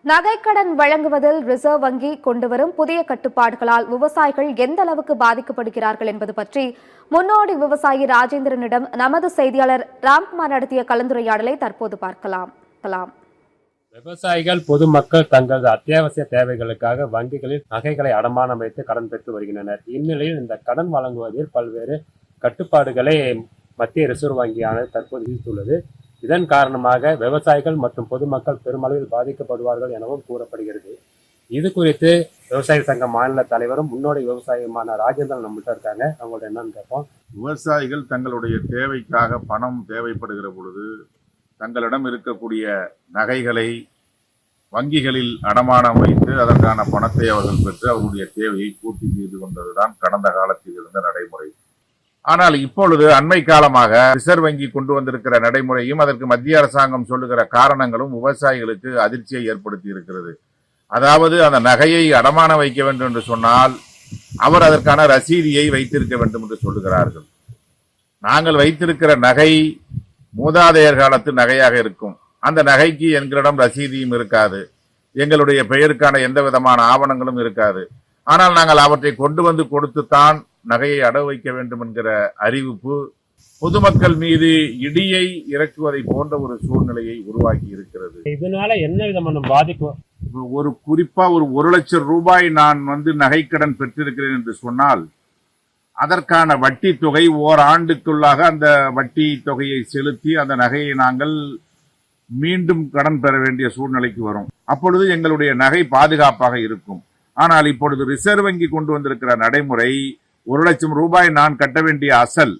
நகைக்கடன் வழங்குவதில் ரிசர்வ் வங்கி கொண்டுவரும் புதிய கட்டுப்பாடுகளால் விவசாயிகள் எந்த அளவுக்கு பாதிக்கப்படுகிறார்கள் என்பது பற்றி முன்னோடி விவசாயி ராஜேந்திரனிடம் நமது செய்தியாளர் ராம்குமார் நடத்திய கலந்துரையாடலை தற்போது பார்க்கலாம். விவசாயிகள் பொதுமக்கள் தங்களது அத்தியாவசிய தேவைகளுக்காக வங்கிகளில் நகைகளை அடமானம் வைத்து கடன் பெற்று வருகின்றனர். இந்நிலையில் இந்த கடன் வழங்குவதில் பல்வேறு கட்டுப்பாடுகளை மத்திய ரிசர்வ் வங்கியானது தற்போது விதித்துள்ளது. இதன் காரணமாக விவசாயிகள் மற்றும் பொதுமக்கள் பெருமளவில் பாதிக்கப்படுவார்கள் எனவும் கூறப்படுகிறது. இது குறித்து விவசாய சங்க மாநில தலைவரும் முன்னோடி விவசாயியுமான ராஜேந்திரன் நம்மகிட்ட இருக்காங்க. அவங்களோட என்னன்னு கேட்போம். விவசாயிகள் தங்களுடைய தேவைக்காக பணம் தேவைப்படுகிற பொழுது தங்களிடம் இருக்கக்கூடிய நகைகளை வங்கிகளில் அடமானம் வைத்து அதற்கான பணத்தை அவர்கள் பெற்று அவர்களுடைய தேவையை பூர்த்தி செய்து கொண்டதுதான் கடந்த காலத்தில் இருந்த நடைமுறை. ஆனால் இப்பொழுது அண்மை காலமாக ரிசர்வ் வங்கி கொண்டு வந்திருக்கிற நடைமுறையும் அதற்கு மத்திய அரசாங்கம் சொல்லுகிற காரணங்களும் விவசாயிகளுக்கு அதிர்ச்சியை ஏற்படுத்தி இருக்கிறது. அதாவது அந்த நகையை அடமானம் வைக்க வேண்டும் என்று சொன்னால் அவர் அதற்கான ரசீதியை வைத்திருக்க வேண்டும் என்று சொல்லுகிறார்கள். நாங்கள் வைத்திருக்கிற நகை மூதாதையர் காலத்து நகையாக இருக்கும். அந்த நகைக்கு எங்களிடம் ரசீதியும் இருக்காது, எங்களுடைய பெயருக்கான எந்த விதமான ஆவணங்களும் இருக்காது. ஆனால் நாங்கள் அவற்றை கொண்டு வந்து கொடுத்துத்தான் நகையை அடவு வைக்க வேண்டும் என்கிற அறிவிப்பு பொதுமக்கள் மீது இடியை இறக்குவதை போன்ற ஒரு சூழ்நிலையை உருவாக்கி இருக்கிறது. இதனால என்ன விதமான பாதிப்பு? ஒரு குறிப்பா ஒரு 1 லட்சம் ரூபாய் நான் நகைக்கடன் பெற்றிருக்கிறேன் என்று சொன்னால் அதற்கான வட்டி தொகை ஓராண்டுக்குள்ளாக அந்த வட்டி தொகையை செலுத்தி அந்த நகையை நாங்கள் மீண்டும் கடன் பெற வேண்டிய சூழ்நிலைக்கு வரும். அப்பொழுது எங்களுடைய நகை பாதுகாப்பாக இருக்கும். ஆனால் இப்பொழுது ரிசர்வ் வங்கி கொண்டு வந்திருக்கிற நடைமுறை 1 லட்சம் ரூபாய் நான் கட்ட வேண்டிய அசல்,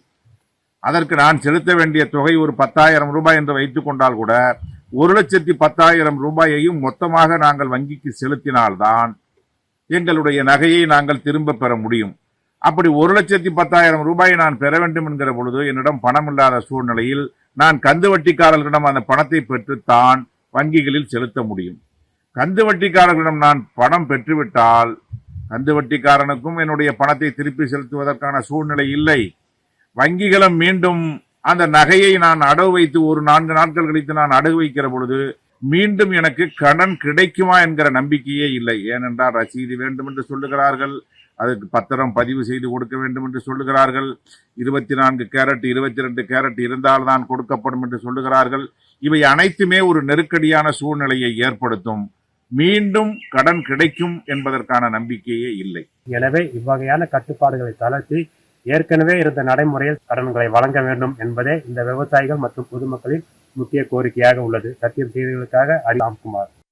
அதற்கு நான் செலுத்த வேண்டிய தொகை ஒரு 10,000 ரூபாய் என்று வைத்துக் கொண்டால் கூட 1,10,000 ரூபாயையும் மொத்தமாக நாங்கள் வங்கிக்கு செலுத்தினால்தான் எங்களுடைய நகையை நாங்கள் திரும்ப பெற முடியும். அப்படி 1,10,000 ரூபாயை நான் பெற வேண்டும் என்கிற பொழுது என்னிடம் பணம் இல்லாத சூழ்நிலையில் நான் கந்து வட்டிக்காரர்களிடம் அந்த பணத்தை பெற்றுத்தான் வங்கிகளில் செலுத்த முடியும். கந்து வட்டிக்காரர்களிடம் நான் பணம் பெற்றுவிட்டால் கந்து வட்டிக்காரனுக்கும் என்னுடைய பணத்தை திருப்பி செலுத்துவதற்கான சூழ்நிலை இல்லை. வங்கிகளும் மீண்டும் அந்த நகையை நான் அடகு வைத்து ஒரு 4 நாட்கள் கழித்து நான் அடகு வைக்கிற பொழுது மீண்டும் எனக்கு கடன் கிடைக்குமா என்கிற நம்பிக்கையே இல்லை. ஏனென்றால் ரசீது வேண்டும் என்று சொல்லுகிறார்கள், அதுக்கு பத்திரம் பதிவு செய்து கொடுக்க வேண்டும் என்று சொல்லுகிறார்கள், 24 கேரட் 22 கேரட் இருந்தால்தான் கொடுக்கப்படும் என்று சொல்லுகிறார்கள். இவை அனைத்துமே ஒரு நெருக்கடியான சூழ்நிலையை ஏற்படுத்தும். மீண்டும் கடன் கிடைக்கும் என்பதற்கான நம்பிக்கையே இல்லை. எனவே இவ்வகையான கட்டுப்பாடுகளை தளர்த்தி ஏற்கனவே இருந்த நடைமுறையில் கடன்களை வழங்க வேண்டும் என்பதே இந்த விவசாயிகள் மற்றும் பொதுமக்களின் முக்கிய கோரிக்கையாக உள்ளது. சத்தியம் செய்திகளுக்காக ராம்குமார்.